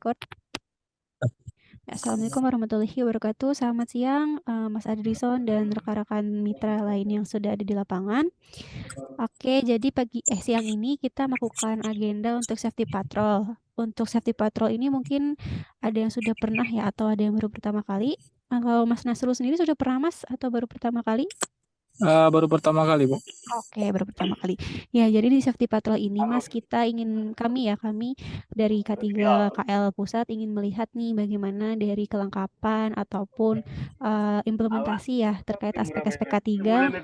record. Assalamualaikum warahmatullahi wabarakatuh. Selamat siang, Mas Adrison dan rekan-rekan mitra lain yang sudah ada di lapangan. Oke, jadi siang ini kita melakukan agenda untuk safety patrol. Untuk safety patrol ini mungkin ada yang sudah pernah ya, atau ada yang baru pertama kali. Kalau Mas Nasrul sendiri sudah pernah Mas, atau baru pertama kali? Baru pertama kali, Bu. Oke, baru pertama kali. Ya, jadi di safety patrol ini, Mas, kami dari K3 KL Pusat ingin melihat nih bagaimana dari kelengkapan ataupun implementasi ya terkait aspek-aspek K3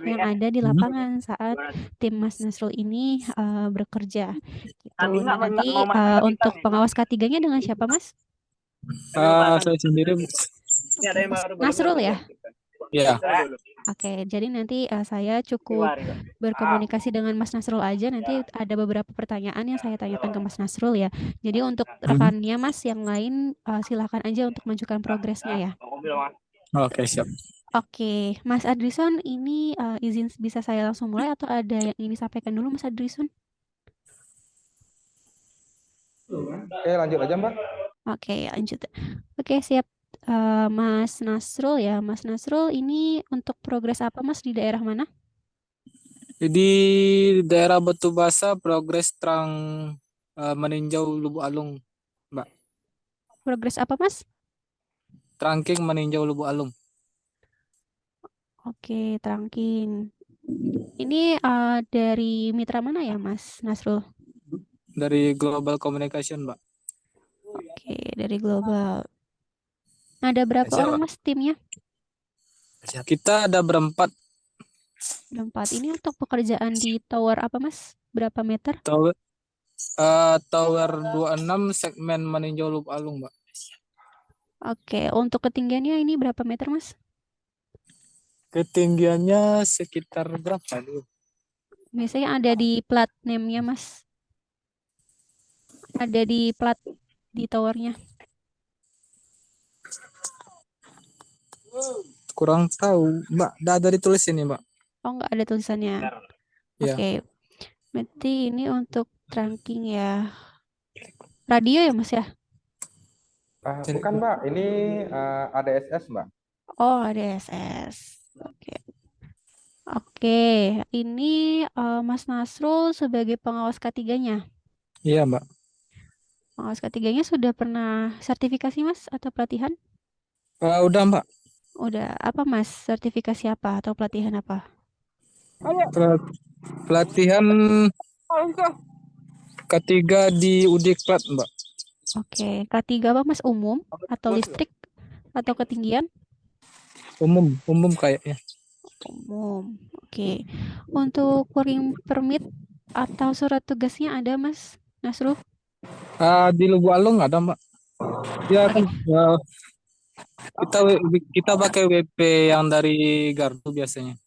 yang ada di lapangan saat tim Mas Nasrul ini bekerja. Gitu. Nah, nanti untuk pengawas K3-nya dengan siapa, Mas? Saya sendiri, Bu. Oke, Mas Nasrul ya? Ya. Oke, jadi nanti saya cukup berkomunikasi dengan Mas Nasrul aja. Nanti ada beberapa pertanyaan yang saya tanyakan ke Mas Nasrul ya. Jadi untuk rekannya Mas yang lain silakan aja untuk menunjukkan progresnya ya. Oke, siap. Oke, Mas Adrison ini izin bisa saya langsung mulai atau ada yang ingin disampaikan dulu Mas Adrison? Oke, lanjut aja, Mbak. Oke, lanjut. Oke, siap. Mas Nasrul ya. Mas Nasrul ini untuk progres apa Mas di daerah mana? Di daerah Batu Basa, progres terang meninjau Lubuk Alung, Mbak. Progres apa Mas? Trangking meninjau Lubuk Alung. Oke, Trangking. Ini dari mitra mana ya, Mas Nasrul? Dari Global Communication, Mbak. Oke, dari Global. Ada berapa Siap, orang, Mbak. Mas, timnya? Kita ada berempat. Berempat. Ini untuk pekerjaan di tower apa, Mas? Berapa meter? Tower 26 segmen meninjau Lubuk Alung, Mbak. Oke, untuk ketinggiannya ini berapa meter, Mas? Ketinggiannya sekitar berapa dulu? Biasanya ada di plat name-nya, Mas. Ada di plat di towernya. Kurang tahu, Mbak. Ada ditulis ini, Mbak. Oh, nggak ada tulisannya. Ya. Oke, berarti ini untuk tracking ya. Radio ya, Mas ya? Bukan, Mbak. Ini ADSS, Mbak. Oh, ada SS. Oke. Oke, ini Mas Nasrul sebagai pengawas K3-nya. Iya, Mbak. Pengawas K3-nya sudah pernah sertifikasi Mas atau pelatihan? Udah, Mbak. Udah, apa Mas? Sertifikasi apa atau pelatihan apa? Pelatihan ketiga di Udiklat, Mbak. Oke, K3 apa Mas? Umum atau listrik atau ketinggian? Umum kayaknya. Umum. Oke. Untuk working permit atau surat tugasnya ada Mas Nasrul? Di Lubuk Alung ada, Mbak. Ya kan, Oke. kita pakai WP yang dari Gardu biasanya.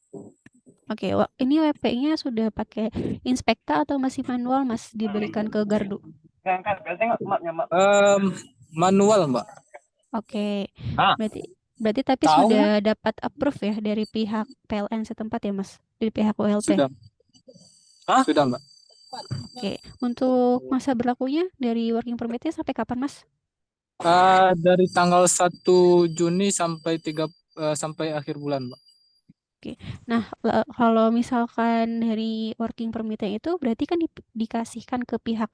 Oke, ini WP-nya sudah pakai Inspekta atau masih manual Mas diberikan ke Gardu? Manual, Mbak. Oke, Ah, berarti tapi tahu sudah dapat approve ya dari pihak PLN setempat ya Mas, dari pihak OLT. sudah. Sudah, Mbak. Oke, untuk masa berlakunya dari working permit-nya sampai kapan Mas? Dari tanggal 1 Juni sampai akhir bulan, Mbak. Oke, nah kalau misalkan dari working permit-nya itu berarti kan dikasihkan ke pihak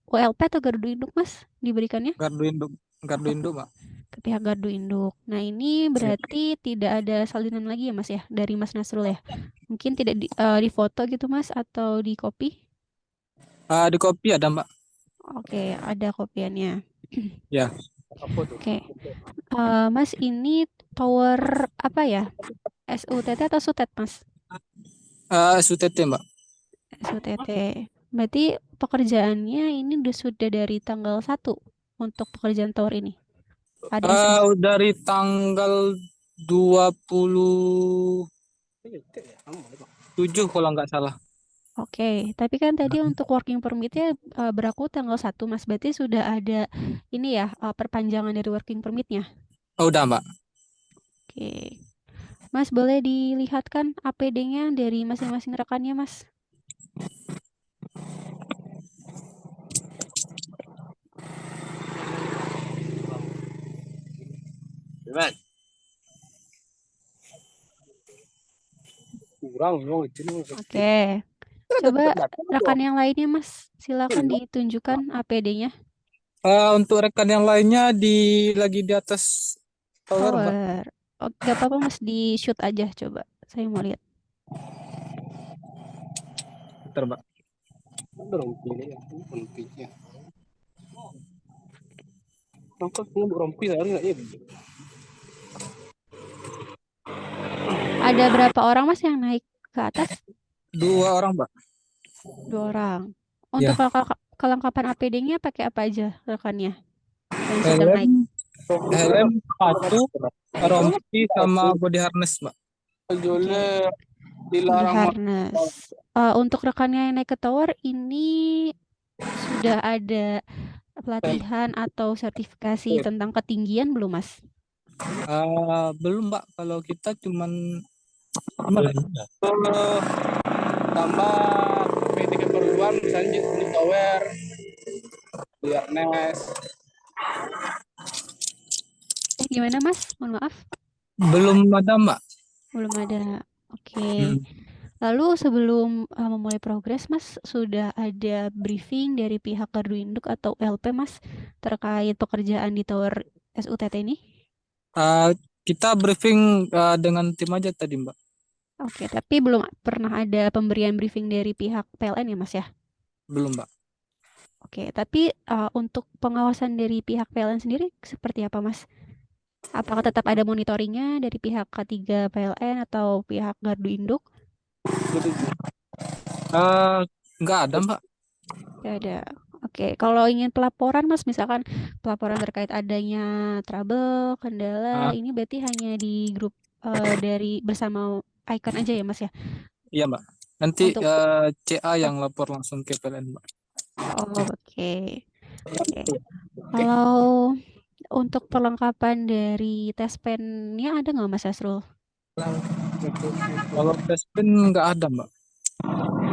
OLP atau Gardu Induk Mas diberikannya? Gardu Induk, Mbak. Ke pihak Gardu Induk. Nah, ini berarti tidak ada salinan lagi ya Mas ya dari Mas Nasrul ya? Mungkin tidak di foto gitu Mas atau di copy? Di kopi ada, Mbak. Oke, ada kopiannya. Ya. Oke, Mas ini tower apa ya? SUTT atau SUTET Mas? SUTT, Mbak. SUTT. Berarti pekerjaannya ini sudah dari tanggal 1 untuk pekerjaan tower ini. ADSS. Dari tanggal 27 kalau nggak salah. Oke, tapi kan tadi untuk working permit-nya berlaku tanggal 1 Mas. Berarti sudah ada ini ya perpanjangan dari working permit-nya. Udah, Mbak. Oke. Mas boleh dilihatkan APD-nya dari masing-masing rekannya Mas. Oke. Coba rekan yang lainnya, Mas. Silakan ditunjukkan APD-nya. Untuk rekan yang lainnya lagi di atas tower, Mbak. Tower. Oh, gak apa-apa, Mas. Di shoot aja coba. Saya mau lihat. Bentar, Mbak. Ada berapa orang, Mas, yang naik ke atas? 2 orang, Mbak. 2 orang. Untuk Ya. kelengkapan APD-nya pakai apa aja rekannya yang sedang naik? Helm, sepatu, rompi, sama body harness, Mbak. Oke. Body harness. Untuk rekannya yang naik ke tower ini sudah ada pelatihan atau sertifikasi tentang ketinggian belum, Mas? Belum, Mbak. Kalau kita cuman tambah PT keperluan misalnya di tower, di harness. Gimana, Mas? Mohon maaf. Belum ada, Mbak. Belum ada. Oke. Lalu sebelum memulai progres, Mas, sudah ada briefing dari pihak Gardu Induk atau LP, Mas, terkait pekerjaan di tower SUTT ini? Kita briefing dengan tim aja tadi, Mbak. Oke, tapi belum pernah ada pemberian briefing dari pihak PLN ya, Mas ya? Belum, Mbak. Oke, tapi untuk pengawasan dari pihak PLN sendiri seperti apa, Mas? Apakah tetap ada monitoringnya dari pihak K3 PLN atau pihak Gardu Induk? Nggak ada, Mbak. Nggak ada. Oke, kalau ingin pelaporan, Mas, misalkan pelaporan terkait adanya trouble, kendala, ini berarti hanya di grup dari bersama Icon aja ya, Mas ya? Iya, Mbak. Nanti Untuk CA yang lapor langsung ke PLN, Mbak. oke. Oke. Kalau untuk perlengkapan dari tes pen-nya ada nggak, Mas Asrul? Kalau tes pin nggak ada, Mbak.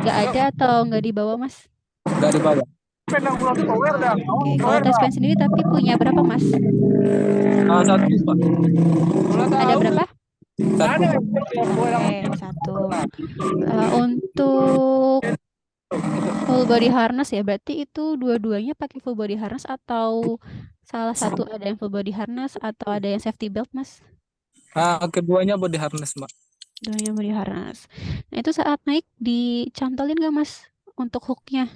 Nggak ada atau nggak dibawa, Mas? Nggak dibawa. Oke, kalau tes pen sendiri tapi punya berapa, Mas? Satu, Mbak. Ada berapa? Satu. Oke, satu. Untuk full body harness ya, berarti itu dua-duanya pakai full body harness atau salah satu ada yang full body harness atau ada yang safety belt, Mas? Keduanya body harness, Mbak. Dua-duanya body harness. Nah, itu saat naik dicantolin nggak, Mas, untuk hooknya?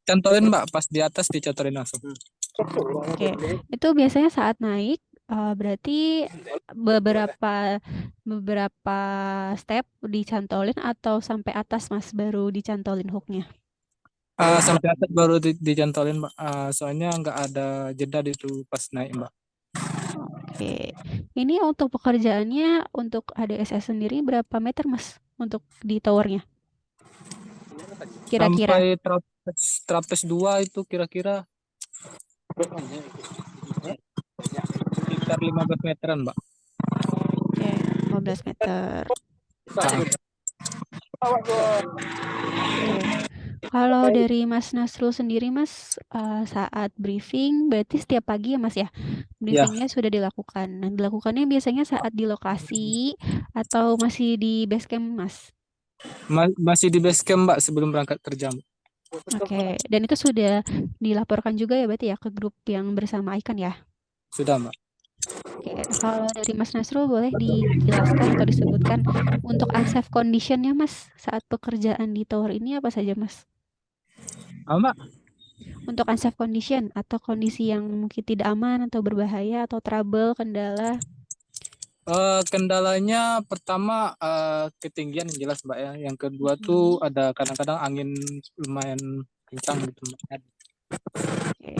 Cantolin, Mbak. Pas di atas dicantolin langsung. Oke, itu biasanya saat naik berarti beberapa beberapa step dicantolin atau sampai atas, Mas, baru dicantolin hooknya? Sampai atas baru dicantolin, Mbak. Soalnya nggak ada jeda itu pas naik, Mbak. Oke, ini untuk pekerjaannya untuk ADSS sendiri berapa meter, Mas, untuk di towernya? Kira-kira? Sampai trapes 2 itu kira-kira sekitar 15 meteran, Mbak. Oke, 15 meter. Oke. Kalau dari Mas Nasrul sendiri, Mas, saat briefing berarti setiap pagi ya, Mas ya? Briefingnya sudah dilakukan. Nah, dilakukannya biasanya saat di lokasi atau masih di base camp, Mas? Masih di base camp, Mbak, sebelum berangkat kerja, Mbak. Oke, dan itu sudah dilaporkan juga ya berarti ya ke grup yang bersama Icon ya? Sudah, Mbak. Oke, kalau dari Mas Nasrul boleh dijelaskan atau disebutkan untuk unsafe conditionnya, Mas, saat pekerjaan di tower ini apa saja, Mas? Mbak, Untuk unsafe condition atau kondisi yang mungkin tidak aman atau berbahaya atau trouble, kendala. kendalanya pertama ketinggian yang jelas, Mbak ya. Yang kedua tuh ada kadang-kadang angin lumayan kencang gitu, Mbak. Oke.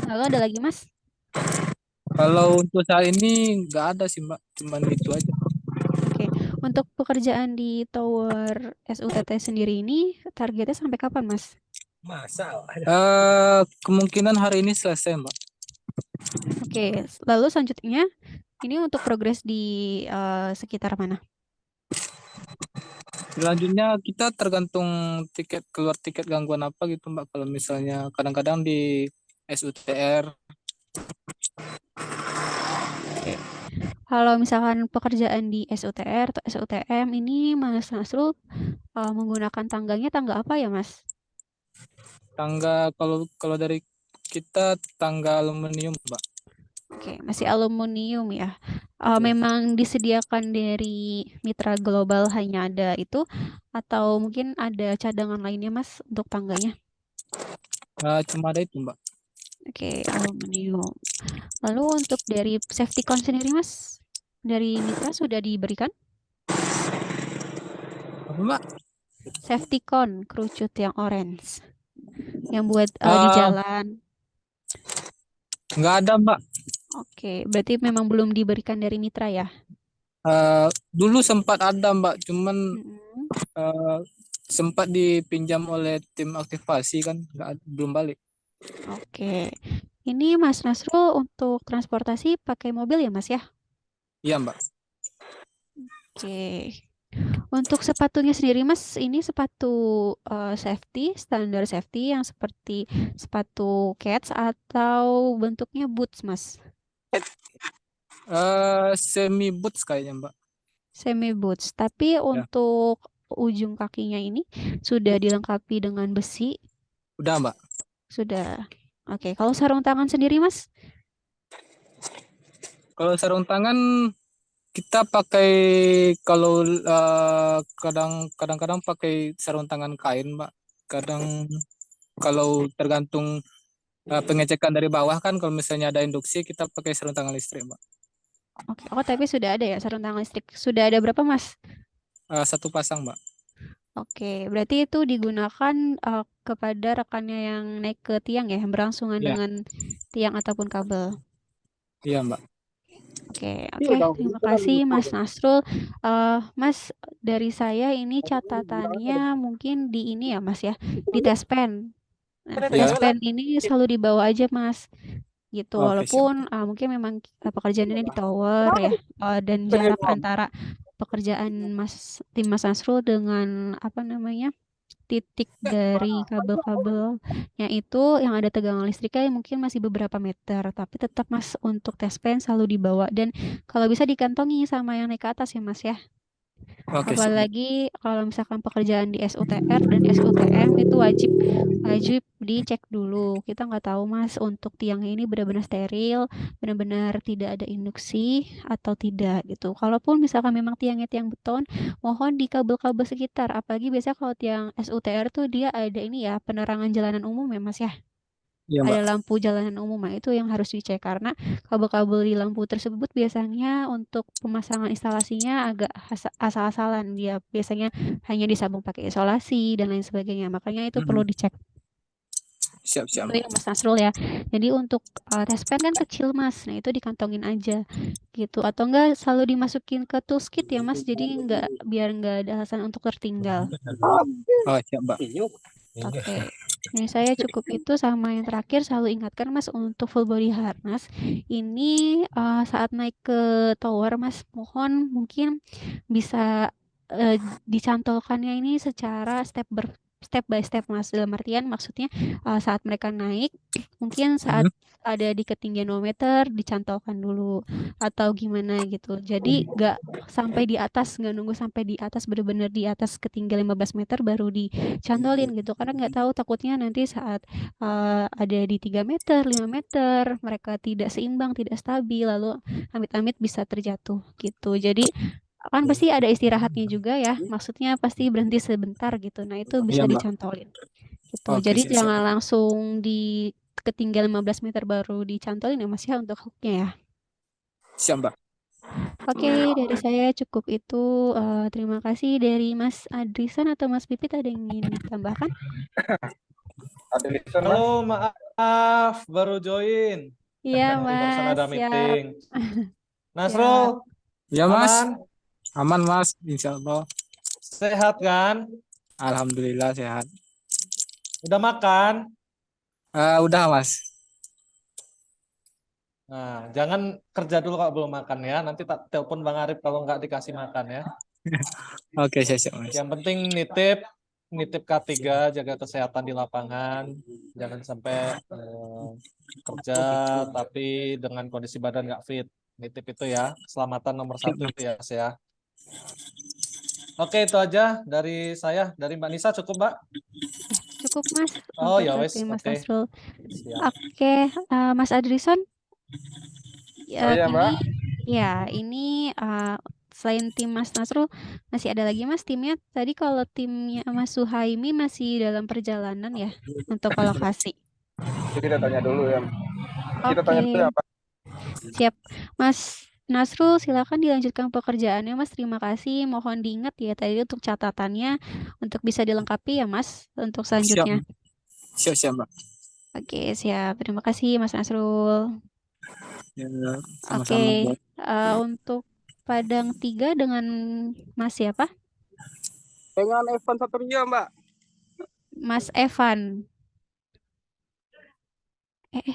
Lalu ada lagi, Mas? Kalau untuk saat ini nggak ada sih, Mbak. Cuman itu aja. Oke, untuk pekerjaan di tower SUTT sendiri ini targetnya sampai kapan, Mas? Kemungkinan hari ini selesai, Mbak. Oke, lalu selanjutnya ini untuk progres di sekitar mana? Selanjutnya kita tergantung keluar tiket gangguan apa gitu, Mbak. Kalau misalnya kadang-kadang di SUTR Kalau misalkan pekerjaan di SUTR atau SUTM ini Mas Nasrul menggunakan tangganya tangga apa ya Mas? Tangga kalau kalau dari kita tangga aluminium, Mbak. Oke, masih aluminium ya. Ya. Memang disediakan dari Mitra Global hanya ada itu atau mungkin ada cadangan lainnya Mas untuk tangganya? Cuma ada itu, Mbak. Oke, aluminium. Lalu untuk dari safety con sendiri Mas, dari Mitra sudah diberikan? Apa, Mbak? Safety con, kerucut yang orange, yang buat di Ah, jalan. nggak ada, Mbak. Oke, berarti memang belum diberikan dari Mitra ya? Dulu sempat ada, Mbak, cuman Mm-mm. eh, sempat dipinjam oleh tim aktivasi kan, belum balik. Oke, ini Mas Nasrul untuk transportasi pakai mobil ya Mas ya? Iya, Mbak. Oke, untuk sepatunya sendiri Mas, ini sepatu safety, standar safety yang seperti sepatu Keds atau bentuknya boots Mas? Semi boots kayaknya, Mbak. Semi boots, tapi Ya, untuk ujung kakinya ini sudah dilengkapi dengan besi, udah, Mbak. sudah. Oke, kalau sarung tangan sendiri Mas? Kalau sarung tangan kita pakai kalau kadang-kadang pakai sarung tangan kain, Mbak. Kadang kalau tergantung pengecekan dari bawah kan, kalau misalnya ada induksi kita pakai sarung tangan listrik, Mbak. Oke, oh tapi sudah ada ya sarung tangan listrik. Sudah ada berapa Mas? Satu pasang, Mbak. Oke, berarti itu digunakan kepada rekannya yang naik ke tiang ya, yang berlangsungan Iya, dengan tiang ataupun kabel. iya, Mbak. Oke, terima kasih Mas Nasrul. Mas, dari saya ini catatannya mungkin di ini ya Mas ya, di tes pen. Nah, tes Iya, pen ini selalu dibawa aja Mas, gitu. oke, siap. Walaupun mungkin memang pekerjaan ini di tower ya, dan jarak antara pekerjaan tim Mas Nasrul dengan apa namanya titik dari kabel-kabelnya itu yang ada tegangan listriknya mungkin masih beberapa meter, tapi tetap Mas untuk tes pen selalu dibawa dan kalau bisa dikantongi sama yang naik ke atas ya Mas ya. Oke, siap, Mbak. Apalagi kalau misalkan pekerjaan di SUTR dan SUTM itu wajib wajib dicek dulu. Kita nggak tahu Mas untuk tiang ini benar-benar steril, benar-benar tidak ada induksi atau tidak gitu. Kalaupun misalkan memang tiangnya tiang beton, mohon di kabel-kabel sekitar. Apalagi biasanya kalau tiang SUTR tuh dia ada ini ya penerangan jalanan umum ya Mas ya, Iya, ada Mbak. lampu jalanan umum. Nah, itu yang harus dicek karena kabel-kabel di lampu tersebut biasanya untuk pemasangan instalasinya agak asal-asalan. Dia biasanya hanya disambung pakai isolasi dan lain sebagainya. Makanya itu perlu Mhm. dicek. Siap, siap, Itu Mbak. ya Mas Nasrul ya. Jadi untuk tes pen kan kecil Mas. Nah, itu dikantongin aja gitu. Atau enggak selalu dimasukin ke toolkit ya Mas. Jadi enggak biar enggak ada alasan untuk tertinggal. Oh, siap, Mbak. Oke, ini saya cukup itu sama yang terakhir selalu ingatkan Mas untuk full body harness. Ini saat naik ke tower Mas, mohon mungkin bisa eh, dicantolkannya ini secara step by step Mas. Dalam artian maksudnya saat mereka naik, mungkin saat Mhm. ada di ketinggian 2 meter dicantolkan dulu atau gimana gitu. Jadi nggak sampai di atas, nggak nunggu sampai di atas benar-benar di atas ketinggian 15 meter baru dicantolin gitu karena nggak tahu takutnya nanti saat ada di 3 meter 5 meter mereka tidak seimbang tidak stabil lalu amit-amit bisa terjatuh gitu jadi kan pasti ada istirahatnya juga ya maksudnya pasti berhenti sebentar gitu nah itu bisa Iya, Mbak. dicantolin gitu Oke, jadi siap, siap. jangan langsung di ketinggian 15 meter baru dicantolin ya mas ya untuk hooknya ya. Siap, Mbak. Oke, dari saya cukup itu. Terima kasih dari Mas Adrisan atau Mas Pipit ada yang ingin ditambahkan? Ada listen, Mas? Halo, maaf baru join. Iya, Barusan Mas. ada Siap. meeting. Siap. Nasrul, Ya, Mas. aman? Aman, Mas. Insya Allah. Sehat kan? Alhamdulillah sehat. Udah makan? Udah, Mas. Nah, jangan kerja dulu kalau belum makan ya. Nanti tak telepon Bang Arif kalau nggak dikasih makan ya. Oke, siap, siap, Mas. Yang penting nitip K3, jaga kesehatan di lapangan. Jangan sampai kerja tapi dengan kondisi badan nggak fit. Nitip itu ya. Keselamatan nomor 1 itu ya, Mas ya. Oke, itu aja dari saya. Dari Mbak Nisa cukup, Mbak? Cukup Mas Oh untuk ya dari wes, Mas oke. Nasrul. Siap. Oke, Mas Adrison, Oh iya, Mbak. ini selain tim Mas Nasrul masih ada lagi Mas timnya. Tadi kalau timnya Mas Suhaimi masih dalam perjalanan ya untuk ke lokasi. Jadi kita tanya dulu ya. Kita tanya dulu Oke, ya, Pak. siap. Mas Nasrul, silakan dilanjutkan pekerjaannya, Mas. Terima kasih. Mohon diingat ya tadi untuk catatannya untuk bisa dilengkapi ya, Mas, untuk Siap, selanjutnya. siap, Mbak. Oke, siap. Terima kasih, Mas Nasrul. Ya, Oke, sama-sama, Mbak. untuk Padang 3 dengan Mas siapa? Dengan Evan Satrio, Mbak. Mas Evan.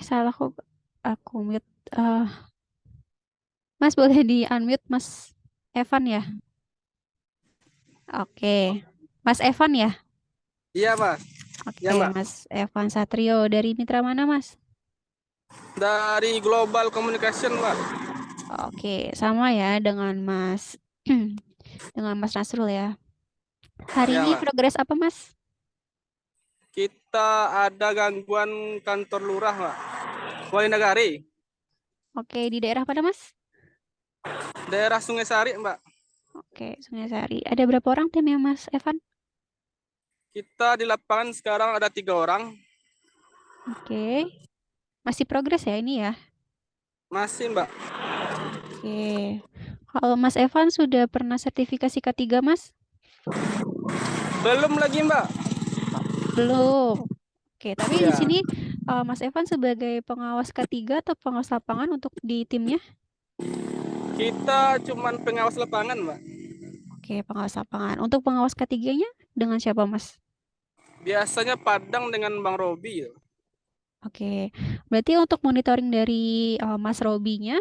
Salah kok. Aku mute. Mas boleh di-unmute, Mas Evan ya? Oke. Mas Evan ya? Iya, Mas. Oke, Iya, Mbak. Mas Evan Satrio. Dari mitra mana, Mas? Dari Global Communication, Mbak. Oke, sama ya dengan Mas dengan Mas Nasrul ya. Hari Iya, ini Mbak. progres apa, Mas? Kita ada gangguan kantor lurah, Mbak. Wali Nagari, Oke, di daerah mana, Mas? daerah Sungai Sari, Mbak. Oke, Sungai Sari. Ada berapa orang tim ya, Mas Evan? Kita di lapangan sekarang ada 3 orang. Oke. Masih progres ya ini ya? Masih, Mbak. Oke. Kalau Mas Evan sudah pernah sertifikasi K3, Mas? Belum lagi, Mbak. Belum. Oke, tapi di Iya. sini Mas Evan sebagai pengawas K3 atau pengawas lapangan untuk di timnya? Kita cuman pengawas lapangan, Mbak. Oke, pengawas lapangan. Untuk pengawas K3-nya dengan siapa, Mas? Biasanya Padang dengan Bang Robi. Oke, berarti untuk monitoring dari Mas Robinya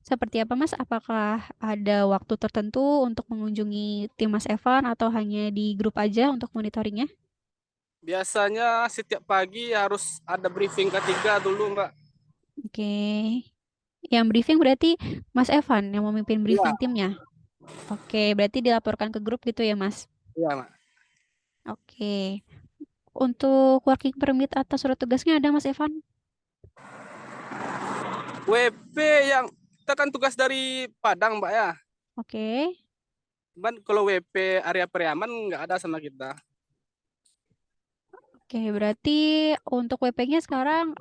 seperti apa, Mas? Apakah ada waktu tertentu untuk mengunjungi tim Mas Evan atau hanya di grup aja untuk monitoringnya? Biasanya setiap pagi harus ada briefing ketiga dulu, Mbak. Oke, yang briefing berarti Mas Evan yang memimpin Iya, briefing timnya. Oke, berarti dilaporkan ke grup gitu ya, Mas? iya, Mbak. Oke, untuk working permit atau surat tugasnya ada, Mas Evan? WP yang kita kan tugas dari Padang, Mbak ya. Oke, Cuman kalau WP area Periaman nggak ada sama kita. oke, berarti untuk WP-nya sekarang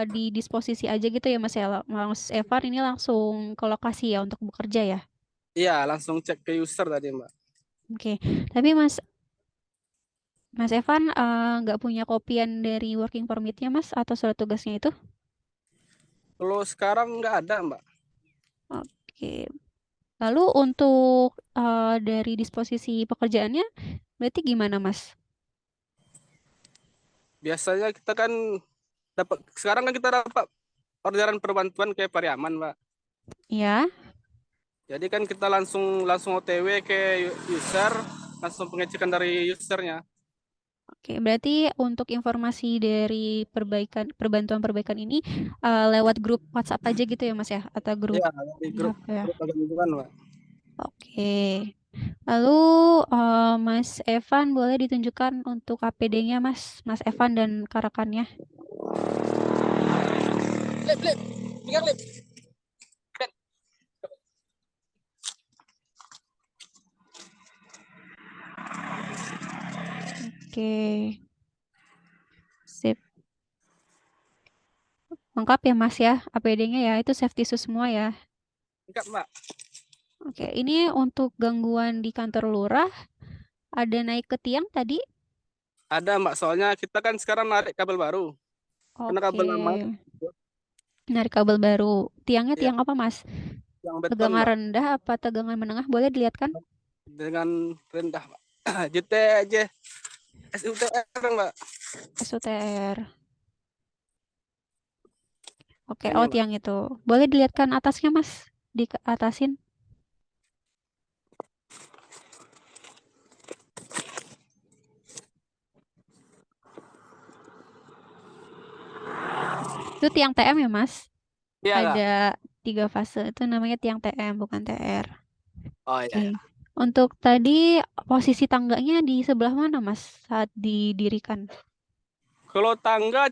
di disposisi aja gitu ya, Mas ya? Mas Evan ini langsung ke lokasi ya untuk bekerja ya? Iya, langsung cek ke user tadi, Mbak. Oke, tapi Mas Evan nggak punya kopian dari working permit-nya, Mas, atau surat tugasnya itu? Kalau sekarang nggak ada, Mbak. Oke. Lalu untuk dari disposisi pekerjaannya, berarti gimana, Mas? Biasanya kita kan sekarang kan kita dapat orderan perbantuan ke Pariaman, Mbak. Ya, Jadi kan kita langsung OTW ke user, langsung pengecekan dari usernya. oke. Berarti untuk informasi dari perbantuan perbaikan ini lewat grup WhatsApp aja gitu ya, Mas ya? Atau grup Iya, di di grup HP ya? grup lingkungan, Mbak. Oke. Lalu Mas Evan boleh ditunjukkan untuk APD-nya, Mas Evan dan rekan-rekannya. Lip, pegang lip. Oke. Sip. Lengkap ya, Mas ya? APD-nya ya, itu safety shoes semua ya. Enggak, Mbak. Oke, ini untuk gangguan di kantor lurah, ada naik ke tiang tadi? Ada, Mbak. Soalnya kita kan sekarang narik kabel baru. Karena Oke, kabel lama narik kabel baru. Tiangnya ya, tiang apa, Mas? yang beton, Tegangan Mbak. rendah apa tegangan menengah? Boleh dilihatkan? Dengan rendah, Mbak. JTJ SUTR, Mbak. SUTR. Oke, Ini, oh Mbak. tiang itu. Boleh dilihatkan atasnya, Mas? Di atasin. Itu tiang TM ya, Mas? Iya, Kak. Ada 3 fase itu namanya tiang TM bukan TR. Oh Oke. iya. Untuk tadi posisi tangganya di sebelah mana Mas saat didirikan? Kalau tangga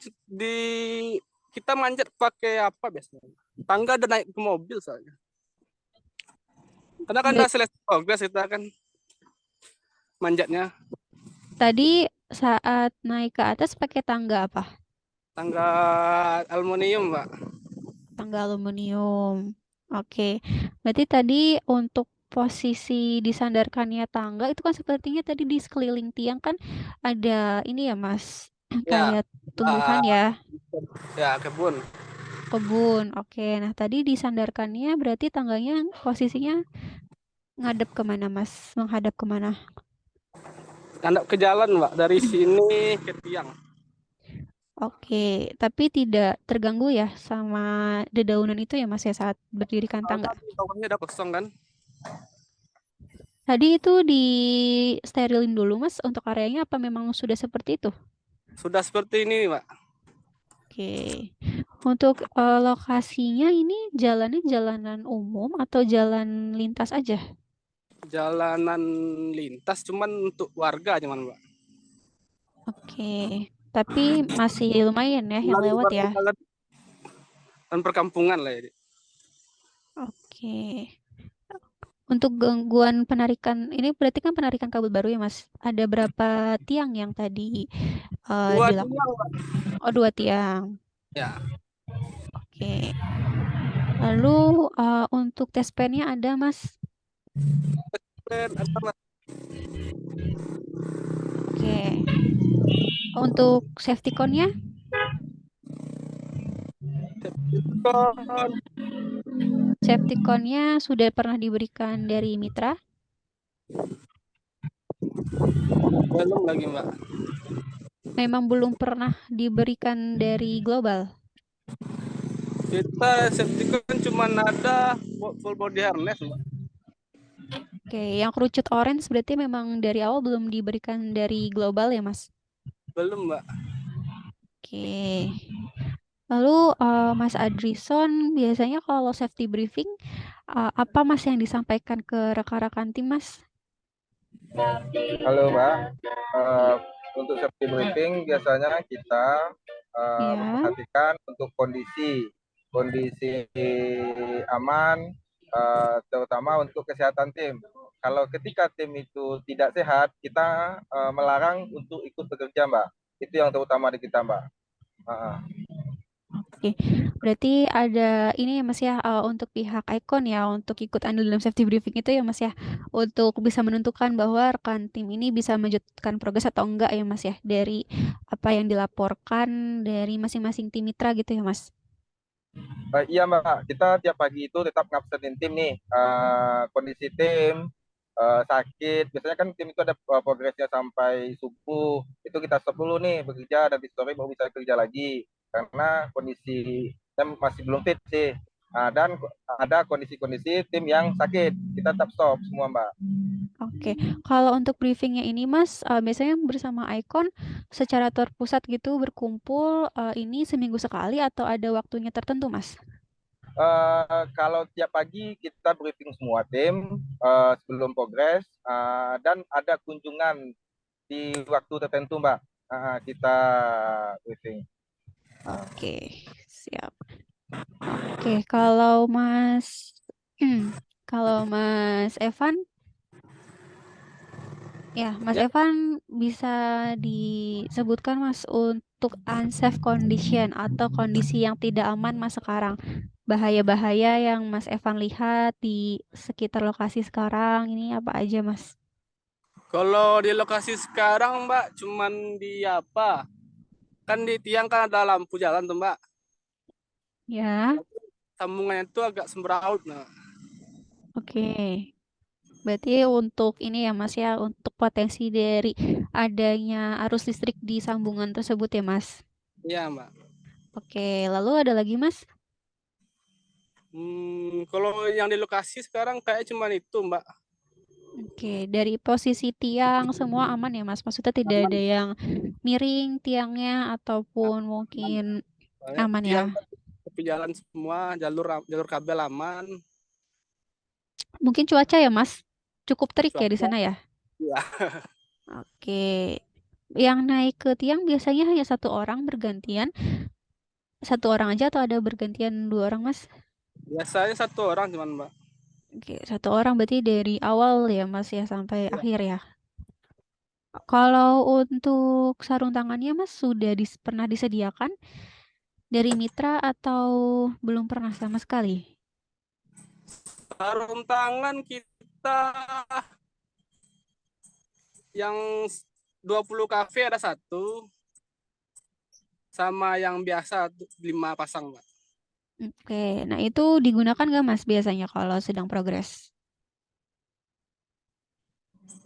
kita manjat pakai apa biasanya? Tangga dan naik ke mobil soalnya. Karena kan udah Ber- selesai progres kita kan manjatnya. Tadi saat naik ke atas pakai tangga apa? Tangga aluminium, Mbak. Tangga aluminium. Oke. Berarti tadi untuk posisi disandarkannya tangga itu kan sepertinya tadi di sekeliling tiang kan ada ini ya Mas, Ya, kayak tumbuhan ah, ya, ya kebun. kebun. Oke. Nah, tadi disandarkannya berarti tangganya posisinya ngadep kemana Mas? Menghadap kemana? Hadap ke jalan, Mbak. Dari sini ke tiang. Oke, tapi tidak terganggu ya sama dedaunan itu ya Mas ya saat berdirikan tangga. Soalnya bawahnya udah kosong kan. Tadi itu di sterilin dulu Mas untuk areanya apa memang sudah seperti itu? Sudah seperti ini, Mbak. Oke. Untuk lokasinya ini jalannya jalanan umum atau jalan lintas aja? Jalanan lintas cuman untuk warga cuman, Mbak. Oke. Tapi masih lumayan ya yang Lagi lewat ya. banget dan perkampungan lah ya. Oke. Untuk gangguan penarikan ini berarti kan penarikan kabel baru ya Mas. Ada berapa tiang yang tadi Dua dilakukan? tiang, Mbak. Oh, 2 tiang. Ya. Oke. Lalu untuk tes pennya ada Mas? Ada, Mas. Oke. Untuk safety cone-nya? Kon. Safety cone-nya sudah pernah diberikan dari Mitra? Belum lagi, Mbak. Memang belum pernah diberikan dari Global. Kita safety kan cuma ada full body harness, Mbak. Oke, yang kerucut orange berarti memang dari awal belum diberikan dari Global ya Mas? Belum, Mbak. Oke. Lalu Mas Adrison biasanya kalau safety briefing apa Mas yang disampaikan ke rekan-rekan tim Mas? Halo Mbak, untuk safety briefing biasanya kita Ya. memperhatikan untuk kondisi aman, terutama untuk kesehatan tim. Kalau ketika tim itu tidak sehat, kita melarang untuk ikut bekerja Mbak. Itu yang terutama di kita Mbak. Oke, berarti ada ini ya Mas ya untuk pihak Icon ya untuk ikut andil dalam safety briefing itu ya Mas ya untuk bisa menentukan bahwa rekan tim ini bisa melanjutkan progres atau enggak ya Mas ya dari apa yang dilaporkan dari masing-masing tim mitra gitu ya Mas. Iya Mbak, kita tiap pagi itu tetap ngabsenin tim nih. Kondisi tim sakit, biasanya kan tim itu ada progresnya sampai subuh. Itu kita stop dulu nih bekerja, dan di sore baru bisa kerja lagi. Karena kondisi tim masih belum fit sih. Dan ada kondisi-kondisi tim yang sakit, kita tetap stop semua Mbak. Oke, kalau untuk briefingnya ini Mas biasanya bersama Icon secara terpusat gitu berkumpul ini seminggu sekali atau ada waktunya tertentu Mas? Kalau tiap pagi kita briefing semua tim sebelum progres, dan ada kunjungan di waktu tertentu Mbak, kita briefing. Oke, siap. Oke, kalau Mas Evan, ya Mas Ya. Evan bisa disebutkan Mas untuk unsafe condition atau kondisi yang tidak aman Mas sekarang. Bahaya-bahaya yang Mas Evan lihat di sekitar lokasi sekarang ini apa aja Mas? Kalau di lokasi sekarang, Mbak, cuman di apa? Kan di tiang kan ada lampu jalan tuh, Mbak. Ya, Sambungannya itu agak sembraut, nah. oke. Berarti untuk ini ya Mas ya, untuk potensi dari adanya arus listrik di sambungan tersebut ya Mas. Iya, Mbak. Oke, lalu ada lagi Mas? Kalau yang di lokasi sekarang kayak cuman itu, Mbak. Oke, dari posisi tiang semua aman ya Mas? Maksudnya tidak ada yang miring tiangnya ataupun mungkin Soalnya aman ya? tiang Tapi jalan semua, jalur kabel aman. Mungkin cuaca ya Mas, cukup terik ya di Cuaca, sana ya. ya. Oke. Yang naik ke tiang biasanya hanya satu orang bergantian, satu orang aja atau ada bergantian dua orang Mas? Biasanya satu orang cuman, Mbak. Oke, satu orang berarti dari awal ya Mas ya sampai Ya. akhir ya. Kalau untuk sarung tangannya Mas sudah pernah disediakan dari mitra atau belum pernah sama sekali? Sarung tangan kita yang 20 kafe ada satu, sama yang biasa 5 pasang, Mbak. Oke, nah itu digunakan nggak Mas biasanya kalau sedang progres?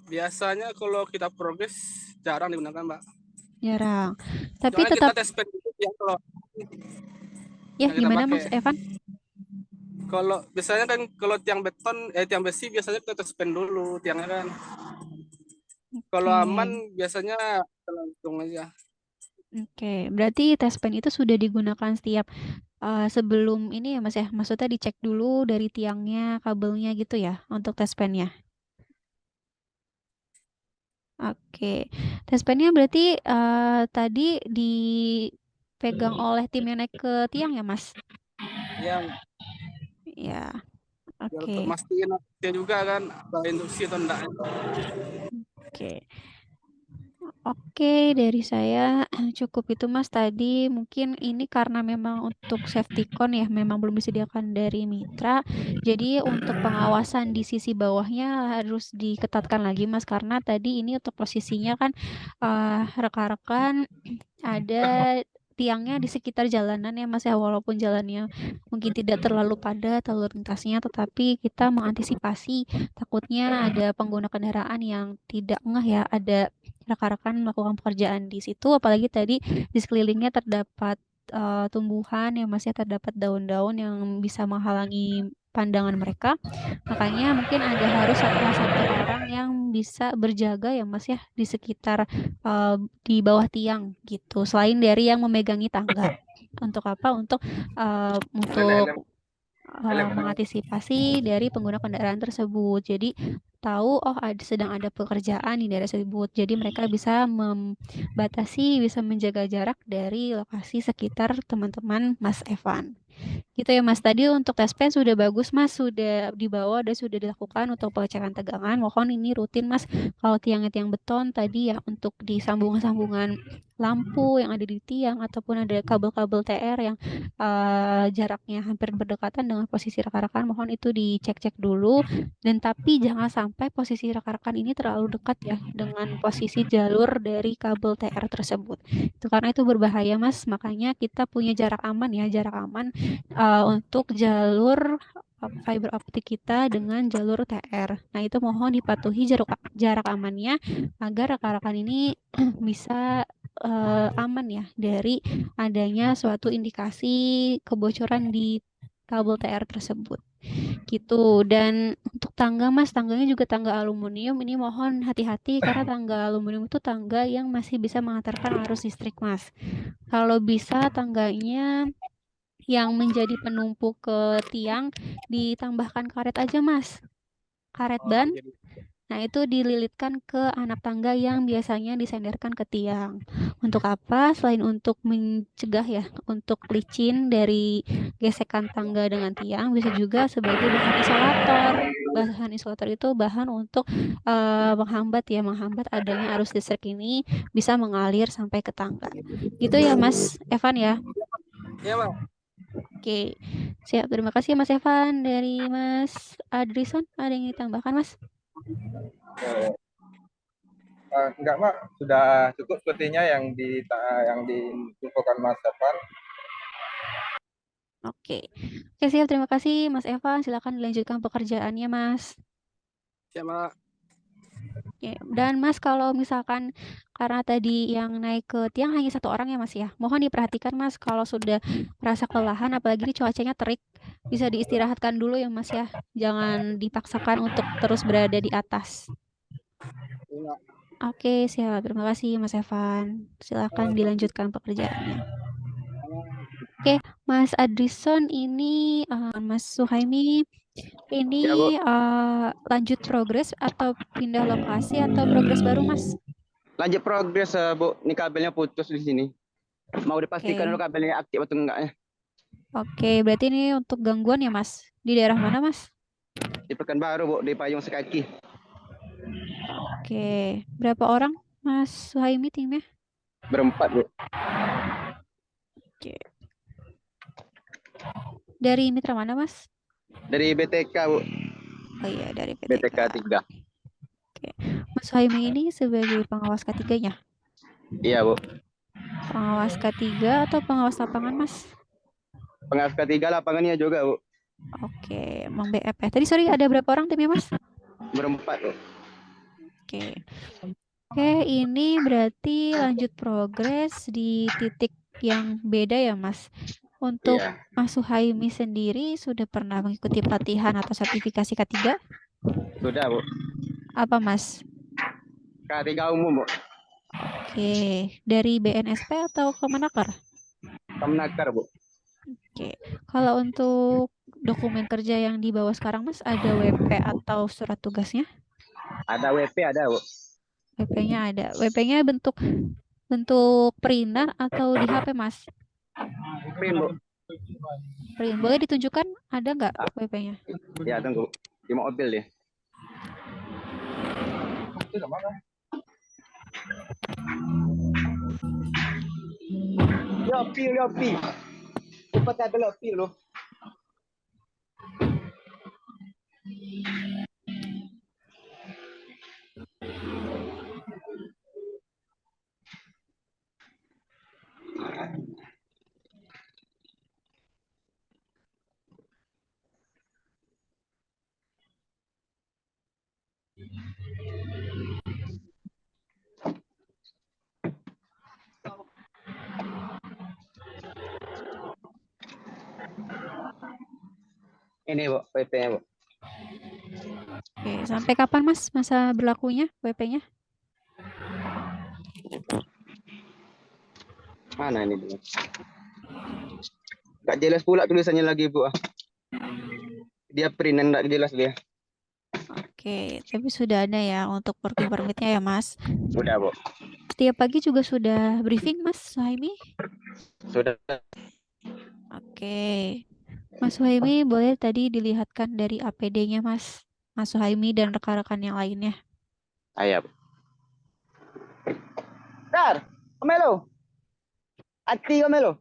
Biasanya kalau kita progres jarang digunakan, Mbak. Jarang. Tapi Soalnya kita tetap tes pen dulu yang kalau ya kita gimana pakai. Mas Evan? Kalau biasanya kan kalau tiang beton, tiang besi biasanya kita tes pen dulu tiangnya kan. Kalau Oke. aman biasanya langsung aja. Oke, berarti tes pen itu sudah digunakan setiap sebelum ini ya Mas ya. Maksudnya dicek dulu dari tiangnya, kabelnya gitu ya untuk tes pennya. Oke. Tes pennya berarti tadi dipegang oleh tim yang naik ke tiang ya Mas? Ya, Ya. biar Oke. untuk mastiin dia juga kan kalau induksi atau enggak. Oke. Oke, dari saya cukup itu Mas tadi. Mungkin ini karena memang untuk safety con ya, memang belum disediakan dari mitra. Jadi untuk pengawasan di sisi bawahnya harus diketatkan lagi Mas, karena tadi ini untuk posisinya kan rekan-rekan ada tiangnya di sekitar jalanan ya Mas ya, walaupun jalannya mungkin tidak terlalu padat lalu lintasnya, tetapi kita mengantisipasi takutnya ada pengguna kendaraan yang tidak ngeh ya, ada rekan-rekan melakukan pekerjaan di situ, apalagi tadi di sekelilingnya terdapat tumbuhan yang masih terdapat daun-daun yang bisa menghalangi pandangan mereka. Makanya mungkin ada harus salah satu orang yang bisa berjaga ya Mas ya di sekitar di bawah tiang gitu. Selain dari yang memegangi tangga. Untuk apa? Untuk mengantisipasi dari pengguna kendaraan tersebut. Jadi tahu sedang ada pekerjaan di daerah tersebut. Jadi mereka bisa membatasi, bisa menjaga jarak dari lokasi sekitar teman-teman Mas Evan. Gitu ya Mas. Tadi untuk tes pen sudah bagus Mas, sudah dibawa dan sudah dilakukan untuk pengecekan tegangan. Mohon ini rutin Mas. Kalau tiangnya tiang beton tadi ya untuk di sambungan-sambungan lampu yang ada di tiang ataupun ada kabel-kabel TR yang jaraknya hampir berdekatan dengan posisi rekan-rekan, mohon itu dicek-cek dulu. Dan tapi jangan sampai posisi rekan-rekan ini terlalu dekat ya dengan posisi jalur dari kabel TR tersebut. Itu karena itu berbahaya Mas. Makanya kita punya jarak aman ya, jarak aman untuk jalur fiber optik kita dengan jalur TR. Nah, itu mohon dipatuhi jarak amannya agar rekan-rekan ini bisa aman ya dari adanya suatu indikasi kebocoran di kabel TR tersebut. Gitu. Dan untuk tangga Mas, tangganya juga tangga aluminium. Ini mohon hati-hati karena tangga aluminium itu tangga yang masih bisa mengantarkan arus listrik Mas. Kalau bisa tangganya yang menjadi penumpuk ke tiang ditambahkan karet aja Mas, karet ban. Jadi Nah itu dililitkan ke anak tangga yang biasanya disenderkan ke tiang. Untuk apa? Selain untuk mencegah ya, untuk licin dari gesekan tangga dengan tiang, bisa juga sebagai bahan isolator. Bahan isolator itu bahan untuk menghambat adanya arus listrik ini bisa mengalir sampai ke tangga. Gitu ya Mas Evan ya. ya, Pak. Oke, siap. Terima kasih Mas Evan. Dari Mas Adrison, ada yang ditambahkan Mas? Enggak, Mak. Sudah cukup sepertinya yang diinfokan Mas Evan. Oke. Oke, siap. Terima kasih Mas Evan. Silakan dilanjutkan pekerjaannya Mas. Siap, Pak. Oke. Dan Mas kalau misalkan karena tadi yang naik ke tiang hanya satu orang ya Mas ya. Mohon diperhatikan Mas kalau sudah merasa kelelahan apalagi ini cuacanya terik, bisa diistirahatkan dulu ya Mas ya. Jangan dipaksakan untuk terus berada di atas. Iya. Oke, siap. Terima kasih Mas Evan. Silakan dilanjutkan pekerjaannya. Oke, Mas Adrison ini, Mas Suhaimi ini Ya, Bu. lanjut progres atau pindah lokasi atau progres baru, Mas? Lanjut progres, Bu. Ini kabelnya putus di sini. Mau dipastikan dulu Oke. kabelnya aktif atau enggak ya. Oke, berarti ini untuk gangguan ya, Mas? Di daerah mana, Mas? Di Pekanbaru, Bu, di Payung Sekaki. Oke, berapa orang, Mas Suhaimi timnya? Berempat, Bu. Oke. Dari mitra mana, Mas? Dari BTK, Bu. Oh iya, dari BTK PTK. 3. Oke. Mas Suhaimi ini sebagai pengawas ketiganya? Iya, Bu. Pengawas ketiga atau pengawas lapangan, Mas? Pengawas ketiga lapangannya juga, Bu. Oke, emang BF ya. Tadi sorry ada berapa orang timnya, Mas? Berempat, Bu. Oke. Oke, ini berarti lanjut progres di titik yang beda ya, Mas. Untuk Iya. Mas Suhaimi sendiri sudah pernah mengikuti pelatihan atau sertifikasi K3? Sudah, Bu. Apa, Mas? K3 umum, Bu. Oke, dari BNSP atau Kemenaker? Kemenaker, Bu. Oke, kalau untuk dokumen kerja yang dibawa sekarang, Mas, ada WP atau surat tugasnya? Ada WP, ada, Bu. WP-nya ada. WP-nya bentuk printer atau di HP, Mas? Print, Bu. Print. Boleh ditunjukkan ada nggak WP-nya? Ya, tunggu. Di mobil dia. Lopi. Cepat ada lopi loh. Ini, Bu, WP-nya, Bu. Oke, sampai kapan, Mas, masa berlakunya WP-nya? Mana ini, Bu? Gak jelas pula tulisannya lagi, Bu. Dia print yang gak jelas dia. Oke, tapi sudah ada ya untuk working permit-nya ya, Mas. Udah, Bu. Setiap pagi juga sudah briefing, Mas Suhaimi? Sudah. Oke. Mas Suhaimi boleh tadi dilihatkan dari APD-nya, Mas. Mas Suhaimi dan rekan-rekan yang lainnya. Ayo, Bu. Dar, Omelo. Ati Omelo.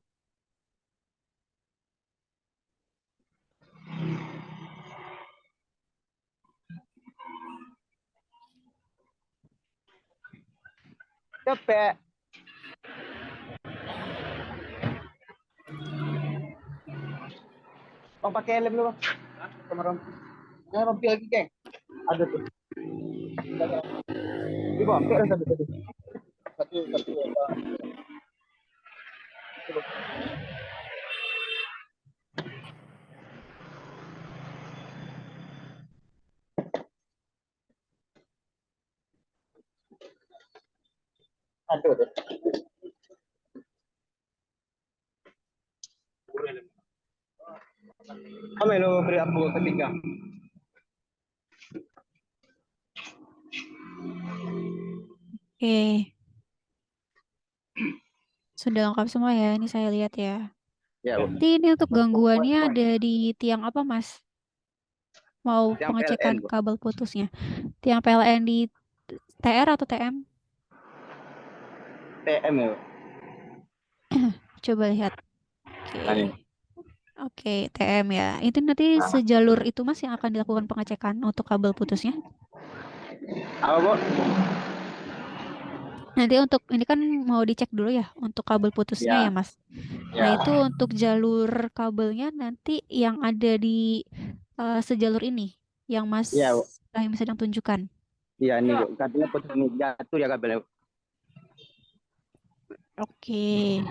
Capek. Bang pakai helm dulu, Bang. Sama rompi. Nah, rompi lagi, geng. Ada tuh. Ini Bang, kayak satu tadi. Satu. Aduh. Omelo beri aku ketiga. Oke. Sudah lengkap semua ya, ini saya lihat ya. Ya, Bu. Jadi ini untuk gangguannya ada di tiang apa, Mas? Mau Tiang pengecekan PLN, Bu. kabel putusnya. Tiang PLN di TR atau TM? TM, ya, Bu. Coba lihat. Oke. Ini. Oke, TM ya. Itu nanti sejalur itu, Mas, yang akan dilakukan pengecekan untuk kabel putusnya. Apa, Bu? Nanti untuk ini kan mau dicek dulu ya untuk kabel putusnya Ya. ya, Mas. Nah, Ya. itu untuk jalur kabelnya nanti yang ada di sejalur ini yang Mas Iya, Bu. Rahim sedang tunjukkan. Iya, nih, Bu. Katanya putus nih. Jatuh ya kabelnya, Bu. Oke.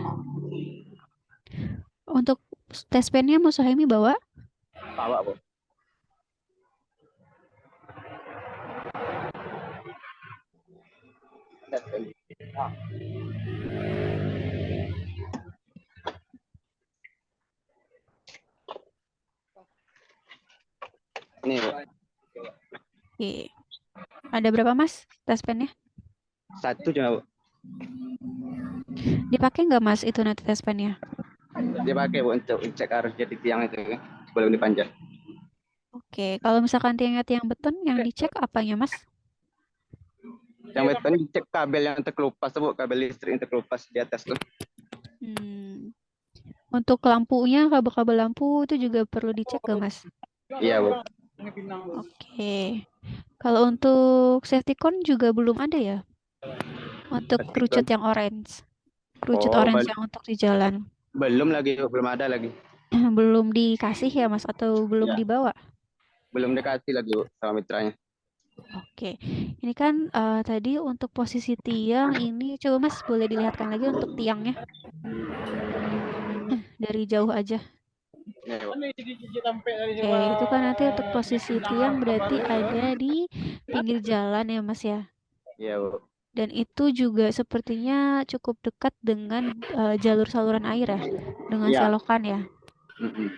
Untuk tes pennya Mas Suhaimi bawa? Bawa, Bu. Ini Bu. Oke. Ada berapa Mas tespennya? 1 cuma Bu. Dipakai nggak Mas itu nanti tespennya? Dia pakai Bu untuk cek arus jadi tiang itu kan. Sebelum dipanjat. Oke, kalau misalkan tiangnya tiang beton yang dicek apanya Mas? Yang beton dicek kabel yang terkelupas tuh Bu, kabel listrik yang terkelupas di atas tuh. Untuk lampunya, kabel-kabel lampu itu juga perlu dicek nggak Mas? Iya Bu. Oke. Kalau untuk safety cone juga belum ada ya? Untuk kerucut yang orange. Kerucut Oh, orange yang untuk di jalan. belum lagi Bu, belum ada lagi. Belum dikasih ya Mas atau belum Ya. dibawa? Belum dikasih lagi Bu sama mitranya. Oke, ini kan tadi untuk posisi tiang ini coba Mas boleh dilihatkan lagi untuk tiangnya dari jauh aja. Ini, Bu. Oke, itu kan nanti untuk posisi tiang berarti ada di pinggir jalan ya Mas ya. Iya Bu. Dan itu juga sepertinya cukup dekat dengan jalur saluran air ya, dengan Iya. selokan ya. Mm-mm.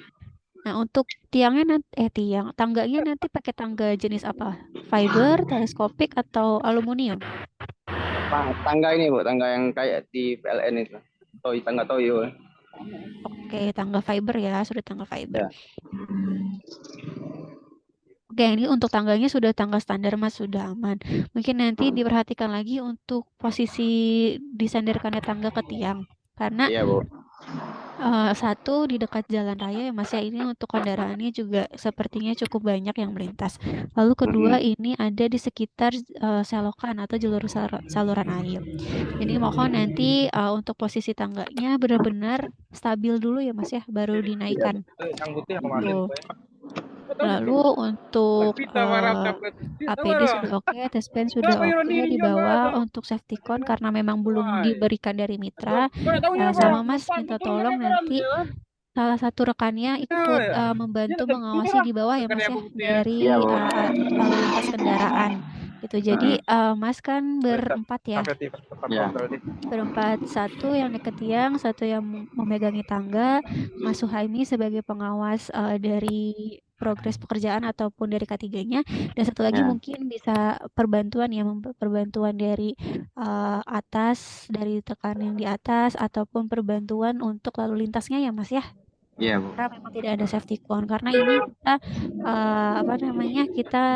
Nah, untuk tiangnya nanti tangganya nanti pakai tangga jenis apa? Fiber, teleskopik atau aluminium? Tangga ini Bu, tangga yang kayak di PLN itu. Tangga Toyo. Oke, tangga fiber ya, sudah tangga fiber. Ya. Oke, ini untuk tangganya sudah tangga standar Mas, sudah aman. Mungkin nanti diperhatikan lagi untuk posisi disandarkannya tangga ke tiang. Karena Iya Bu. satu di dekat jalan raya ya Mas ya, ini untuk kendaraannya juga sepertinya cukup banyak yang melintas. Lalu kedua ini ada di sekitar selokan atau jalur saluran air. Jadi mohon nanti untuk posisi tangganya benar-benar stabil dulu ya Mas ya, baru dinaikkan. Yang putih yang kemarin. Tuh. Lalu untuk APD sudah oke, tespen sudah oke di bawah. Untuk safety cone karena memang belum diberikan dari mitra, sama Mas minta tolong nanti salah satu rekannya ikut membantu mengawasi di bawah ya Mas ya dari Iya, Bu. lalu lintas kendaraan. Gitu. Jadi Mas kan berempat ya. Ya. Berempat, satu yang naik ke tiang, satu yang memegangi tangga, Mas Suhaimi sebagai pengawas dari progres pekerjaan ataupun dari K3-nya, dan satu lagi Ya. mungkin bisa perbantuan ya, perbantuan dari atas, dari tekan yang di atas, ataupun perbantuan untuk lalu lintasnya ya Mas ya. Iya Bu. Karena memang tidak ada safety cone. Karena ini kita kita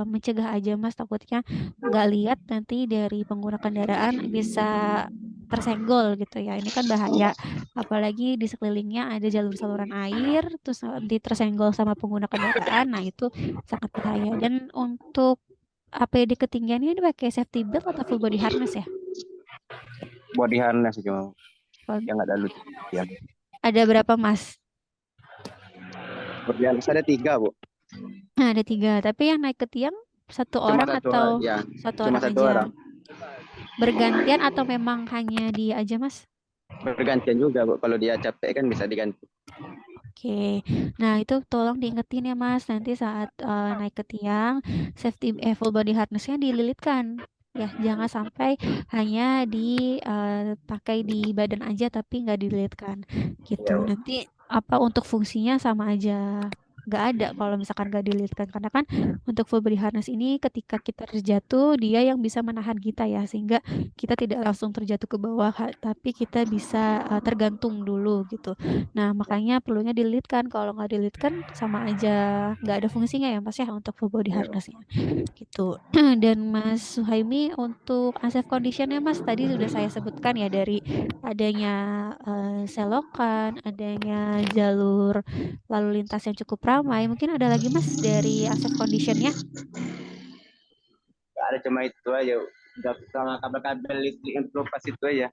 mencegah aja Mas, takutnya nggak lihat nanti dari pengguna kendaraan bisa tersenggol gitu ya. Ini kan bahaya. Apalagi di sekelilingnya ada jalur saluran air, terus nanti tersenggol sama pengguna kendaraan. Nah itu sangat bahaya. Dan untuk APD ketinggiannya ini pakai safety belt atau full body harness ya? Body harness cuma yang nggak ada lut. Ya. Ada berapa Mas? Body harness ada 3 Bu. Nah, ada 3. Tapi yang naik ke tiang satu Cuma orang satu atau orang, ya. satu Cuma orang satu aja? orang. Bergantian atau memang hanya dia aja Mas? Bergantian juga Bu. Kalau dia capek kan bisa diganti. Oke. Nah, itu tolong diingetin ya Mas. Nanti saat naik ke tiang, safety full body harness-nya dililitkan. Ya, jangan sampai hanya dipakai di badan aja tapi nggak dililitkan. Gitu. Nanti untuk fungsinya sama aja. Nggak ada kalau misalkan nggak dililitkan. Karena kan untuk full body harness ini ketika kita terjatuh, dia yang bisa menahan kita ya. Sehingga kita tidak langsung terjatuh ke bawah, tapi kita bisa tergantung dulu gitu. Nah, makanya perlunya dililitkan. Kalau nggak dililitkan sama aja nggak ada fungsinya ya Mas ya untuk full body harness-nya. Gitu. Dan Mas Suhaimi untuk unsafe condition-nya Mas tadi sudah saya sebutkan ya, dari adanya selokan, adanya jalur lalu lintas yang cukup ramai. Mungkin ada lagi Mas dari unsafe condition-nya? Nggak ada, cuma itu aja. Udah sama kabel-kabel listrik yang terlepas itu aja.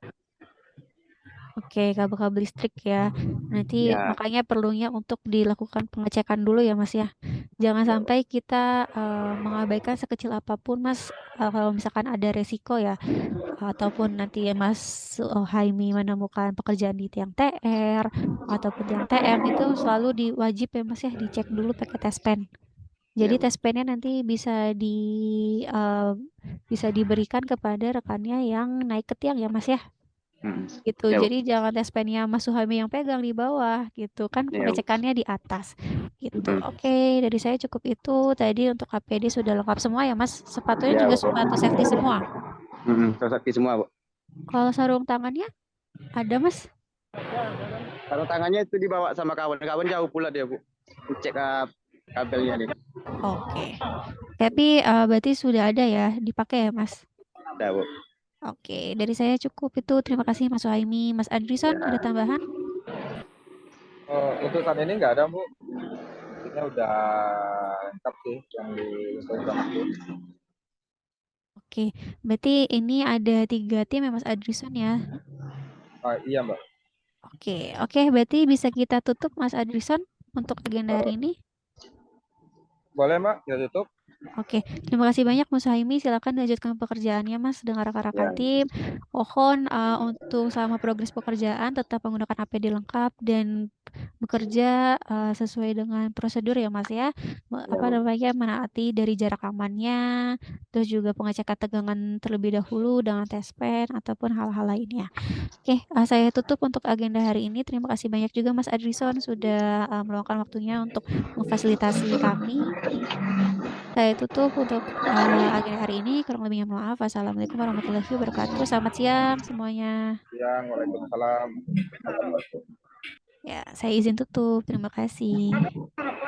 Oke, kabel-kabel listrik ya. Nanti Ya. makanya perlunya untuk dilakukan pengecekan dulu ya Mas ya. Jangan sampai kita mengabaikan sekecil apapun Mas, kalau misalkan ada resiko ya. Ataupun nanti Mas Haimi menemukan pekerjaan di tiang TR ataupun tiang TM, itu selalu diwajib ya Mas ya, dicek dulu pakai tespen. Jadi tespennya nanti bisa diberikan kepada rekannya yang naik ke tiang ya Mas ya. gitu. Ya, Bu. Jadi jangan tes pennya Mas Suhaimi yang pegang di bawah gitu kan, Ya, Bu. pengecekannya di atas gitu. Mm-mm. Oke, dari saya cukup itu. Tadi untuk APD sudah lengkap semua ya Mas. Sepatunya Ya, juga Bu. sepatu safety semua. Sosaki semua, Bu. Kalau sarung tangannya ada Mas? Kalau tangannya itu dibawa sama kawan-kawan jauh pula dia, Bu. Cek kabelnya nih. Oke. Tapi berarti sudah ada ya dipakai ya Mas? Ada, Bu. Oke, dari saya cukup itu. Terima kasih Mas Suhaimi. Mas Andrison, ada tambahan? Untuk saat ini nggak ada, Bu. Ini udah lengkap sih yang di program itu. Oke, berarti ini ada 3 tim ya Mas Andrison ya? Iya, Mbak. Oke, berarti bisa kita tutup Mas Andrison untuk agenda hari ini? Boleh, Mbak, kita tutup. Oke, terima kasih banyak Mas Suhaimi. Silakan dilanjutkan pekerjaannya Mas dengan rekan-rekan Ya. tim. Mohon untuk selama progres pekerjaan tetap menggunakan APD lengkap dan bekerja sesuai dengan prosedur ya Mas ya. Apa Bu. namanya, menaati dari jarak amannya, terus juga pengecekan tegangan terlebih dahulu dengan tes pen ataupun hal-hal lainnya. Oke, saya tutup untuk agenda hari ini. Terima kasih banyak juga Mas Adrison sudah meluangkan waktunya untuk memfasilitasi kami. Saya tutup untuk agenda hari ini. Kurang lebihnya mohon maaf. Wassalamualaikum warahmatullahi wabarakatuh. Selamat siang semuanya. Siang, waalaikumsalam. Ya, saya izin tutup. Terima kasih.